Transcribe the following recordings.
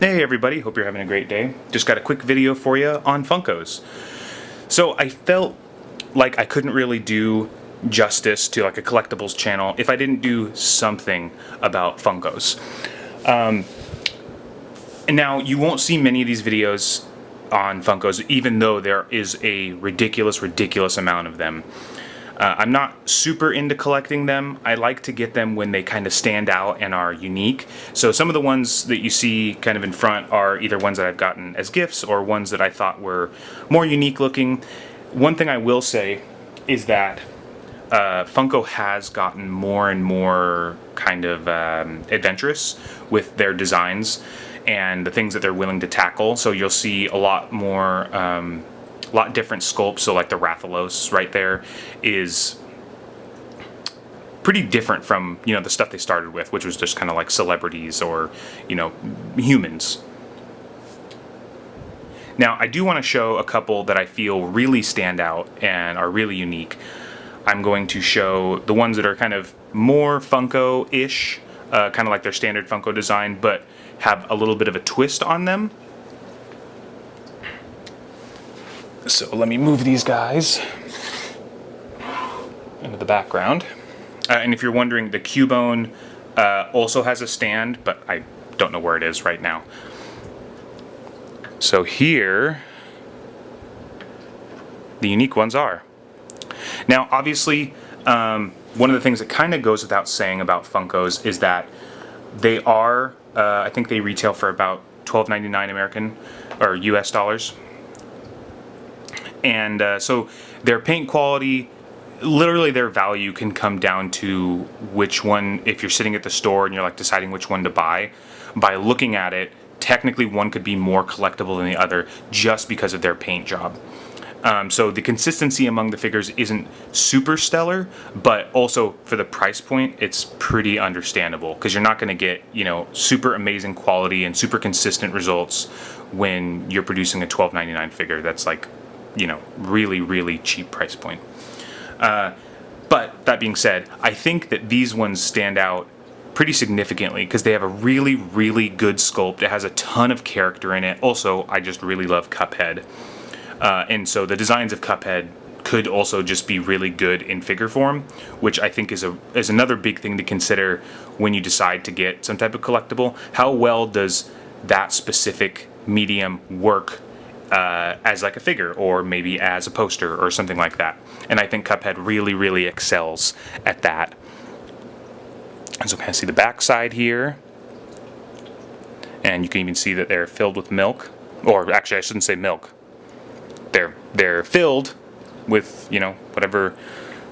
Hey everybody, hope you're having a great day. Just got a quick video for you on Funkos. So I felt like I couldn't really do justice to like a collectibles channel if I didn't do something about Funkos. And now you won't see many of these videos on Funkos, even though there is a ridiculous amount of them. I'm not super into collecting them. I like to get them when they kind of stand out and are unique. So some of the ones that you see kind of in front are either ones that I've gotten as gifts or ones that I thought were more unique looking. One thing I will say is that Funko has gotten more and more kind of adventurous with their designs and the things that they're willing to tackle. So you'll see a lot more lot different sculpts. So like the Rathalos right there is pretty different from, you know, the stuff they started with, which was just kind of like celebrities or, you know, humans. Now I do want to show a couple that I feel really stand out and are really unique. I'm going to show the ones that are kind of more Funko-ish, kind of like their standard Funko design, but have a little bit of a twist on them. So let me move these guys into the background. And if you're wondering, the Cubone also has a stand, but I don't know where it is right now. So here, the unique ones are. Now, obviously, one of the things that kind of goes without saying about Funkos is that they are, I think they retail for about $12.99 American or US dollars. And so their paint quality, literally their value can come down to which one, if you're sitting at the store and you're like deciding which one to buy, by looking at it, technically one could be more collectible than the other just because of their paint job. So the consistency among the figures isn't super stellar, but also for the price point, it's pretty understandable because you're not going to get, you know, super amazing quality and super consistent results when you're producing a $12.99 figure. That's like, you know, really cheap price point. But that being said, I think that these ones stand out pretty significantly because they have a really good sculpt. It has a ton of character in it. Also, I just really love Cuphead. And so the designs of Cuphead could also just be really good in figure form, which I think is another big thing to consider when you decide to get some type of collectible. How well does that specific medium work as like a figure or maybe as a poster or something like that? And I think Cuphead really excels at that. And so kind of see the back side here, and you can even see that they're filled with milk, or actually I shouldn't say milk. They're filled with, you know, whatever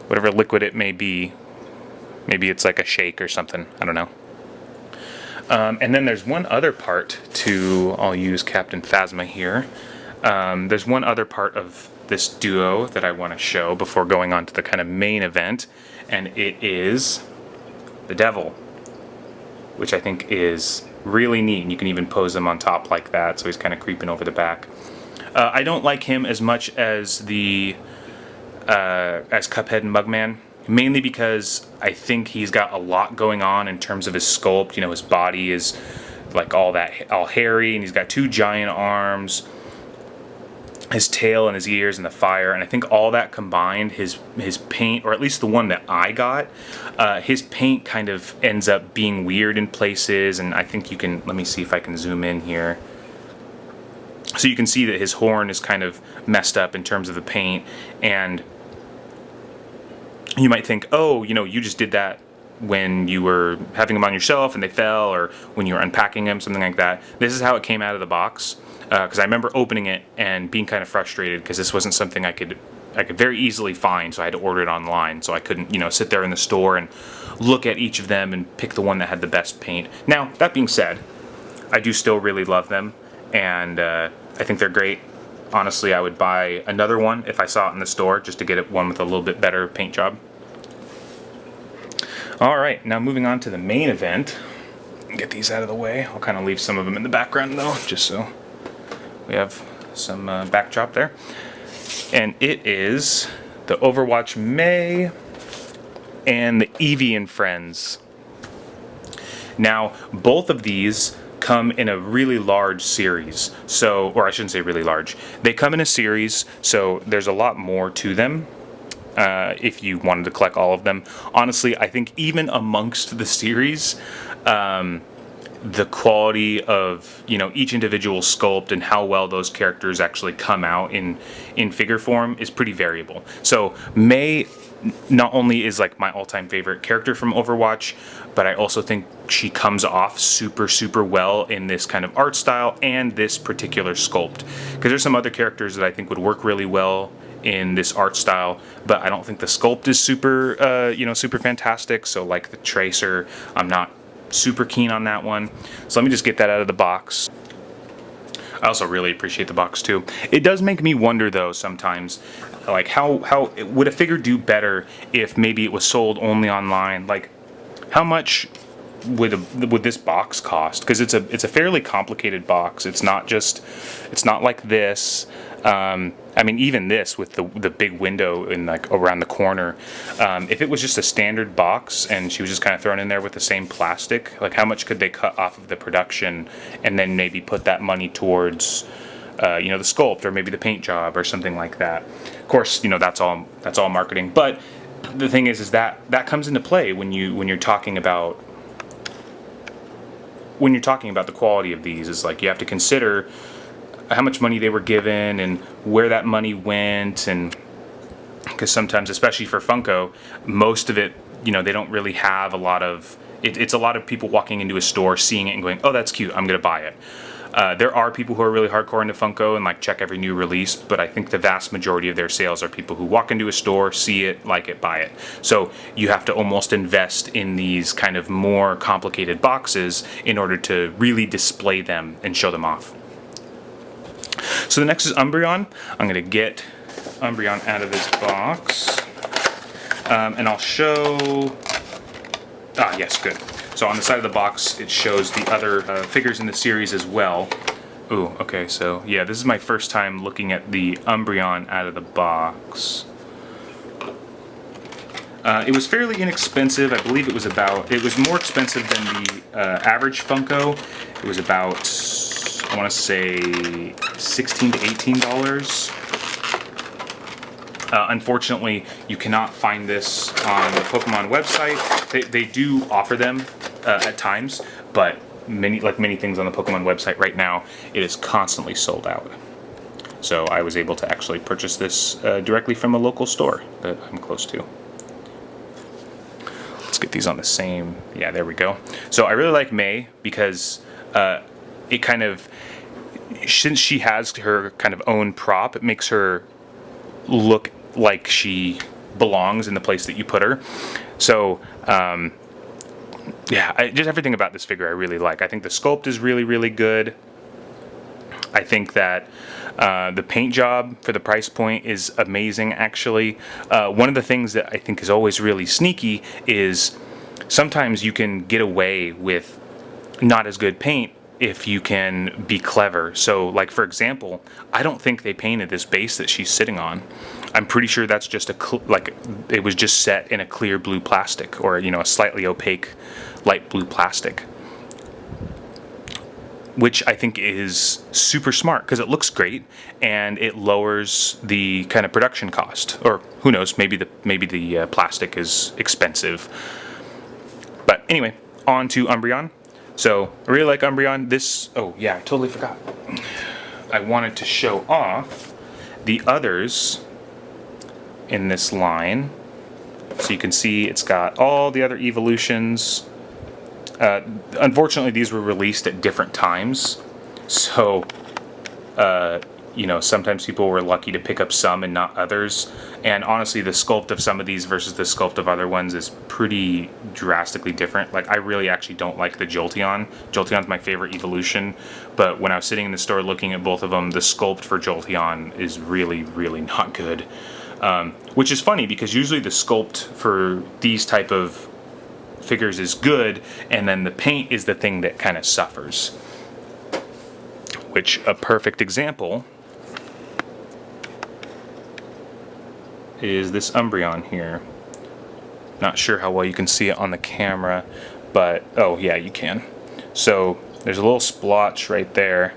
liquid it may be. Maybe it's like a shake or something. I don't know. And then there's one other part to, I'll use Captain Phasma here. There's one other part of this duo that I want to show before going on to the kind of main event, and it is the Devil, which I think is really neat. And you can even pose him on top like that, so he's kind of creeping over the back. I don't like him as much as the as Cuphead and Mugman, mainly because I think he's got a lot going on in terms of his sculpt. You know, his body is like all hairy, and he's got two giant arms, his tail and his ears and the fire, and I think all that combined, his paint, or at least the one that I got, his paint kind of ends up being weird in places, and I think you can, let me see if I can zoom in here. So you can see that his horn is kind of messed up in terms of the paint, and you might think, oh, you know, you just did that when you were having them on your shelf and they fell, or when you were unpacking them, something like that. This is how it came out of the box, because I remember opening it and being kind of frustrated because this wasn't something I could very easily find, so I had to order it online, so I couldn't, you know, sit there in the store and look at each of them and pick the one that had the best paint. Now, that being said, I do still really love them, and I think they're great. Honestly, I would buy another one if I saw it in the store, just to get one with a little bit better paint job. Alright, now moving on to the main event. Get these out of the way. I'll kind of leave some of them in the background though, just so we have some backdrop there. And it is the Overwatch May and the Eevee and Friends. Now, both of these come in a really large series. So, or I shouldn't say really large. They come in a series, so there's a lot more to them. If you wanted to collect all of them, honestly, I think even amongst the series, the quality of each individual sculpt and how well those characters actually come out in figure form is pretty variable. So Mei not only is like my all-time favorite character from Overwatch, but I also think she comes off super well in this kind of art style and this particular sculpt, because there's some other characters that I think would work really well in this art style, but I don't think the sculpt is super super fantastic. So like the Tracer, I'm not super keen on that one. So let me just get that out of the box. I also really appreciate the box too. It does make me wonder though sometimes, like how would a figure do better if maybe it was sold only online? Like how much would this box cost? Because it's a fairly complicated box. It's not like this. I mean, even this with the big window in like around the corner. If it was just a standard box and she was just kind of thrown in there with the same plastic, like how much could they cut off of the production and then maybe put that money towards the sculpt or maybe the paint job or something like that. Of course, that's all marketing. But the thing is that comes into play when you're talking about the quality of these. Is like you have to consider how much money they were given and where that money went, and because sometimes, especially for Funko, most of it, they don't really have a lot of it. It's a lot of people walking into a store, seeing it and going, oh, that's cute, I'm gonna buy it. There are people who are really hardcore into Funko and like check every new release, but I think the vast majority of their sales are people who walk into a store, see it, like it, buy it. So you have to almost invest in these kind of more complicated boxes in order to really display them and show them off. So the next is Umbreon. I'm going to get Umbreon out of this box, and I'll show... yes, good. So on the side of the box, it shows the other figures in the series as well. Ooh, okay, so yeah, this is my first time looking at the Umbreon out of the box. It was fairly inexpensive. I believe it was more expensive than the average Funko. It was about, I want to say, $16 to $18. Unfortunately, you cannot find this on the Pokemon website. They do offer them at times, but many things on the Pokemon website right now, it is constantly sold out. So I was able to actually purchase this directly from a local store that I'm close to. Let's get these on the same. Yeah, there we go. So I really like Mei because it kind of, since she has her kind of own prop, it makes her look like she belongs in the place that you put her. So yeah, just everything about this figure I really like. I think the sculpt is really good. I think that the paint job for the price point is amazing, actually. One of the things that I think is always really sneaky is sometimes you can get away with not as good paint if you can be clever. So, like, for example, I don't think they painted this base that she's sitting on. I'm pretty sure that's just it was just set in a clear blue plastic, or a slightly opaque light blue plastic, which I think is super smart because it looks great and it lowers the kind of production cost. Or who knows, maybe the plastic is expensive. But anyway, on to Umbreon. So I really like Umbreon. Oh yeah, I totally forgot. I wanted to show off the others in this line. So you can see it's got all the other evolutions. Unfortunately, these were released at different times. So, sometimes people were lucky to pick up some and not others. And honestly, the sculpt of some of these versus the sculpt of other ones is pretty drastically different. Like, I really actually don't like the Jolteon. Jolteon's my favorite evolution. But when I was sitting in the store looking at both of them, the sculpt for Jolteon is really not good. Which is funny because usually the sculpt for these type of figures is good, and then the paint is the thing that kind of suffers. Which, a perfect example is this Umbreon here. Not sure how well you can see it on the camera, but oh yeah, you can. So There's a little splotch right there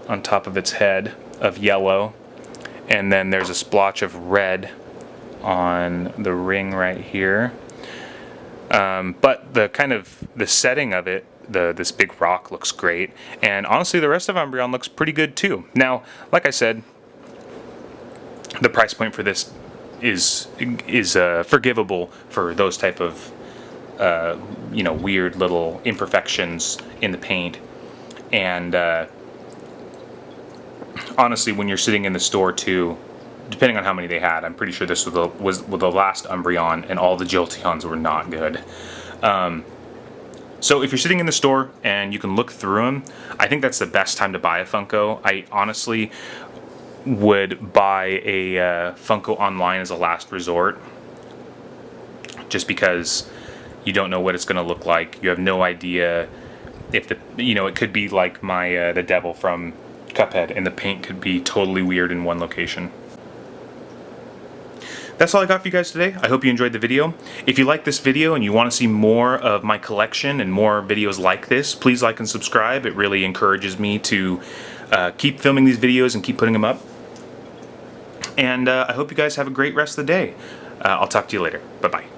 on top of its head of yellow, and then there's a splotch of red on the ring right here. But the setting of it, this big rock looks great, and honestly the rest of Umbreon looks pretty good too. Now, like I said, the price point for this is forgivable for those type of weird little imperfections in the paint. And honestly, when you're sitting in the store too, depending on how many they had, I'm pretty sure this was the last Umbreon, and all the Jolteons were not good. So if you're sitting in the store and you can look through them, I think that's the best time to buy a Funko. I honestly would buy a Funko online as a last resort, just because you don't know what it's going to look like. You have no idea if it could be like my the devil from Cuphead, and the paint could be totally weird in one location. That's all I got for you guys today. I hope you enjoyed the video. If you like this video and you want to see more of my collection and more videos like this, please like and subscribe. It really encourages me to keep filming these videos and keep putting them up. And I hope you guys have a great rest of the day. I'll talk to you later. Bye-bye.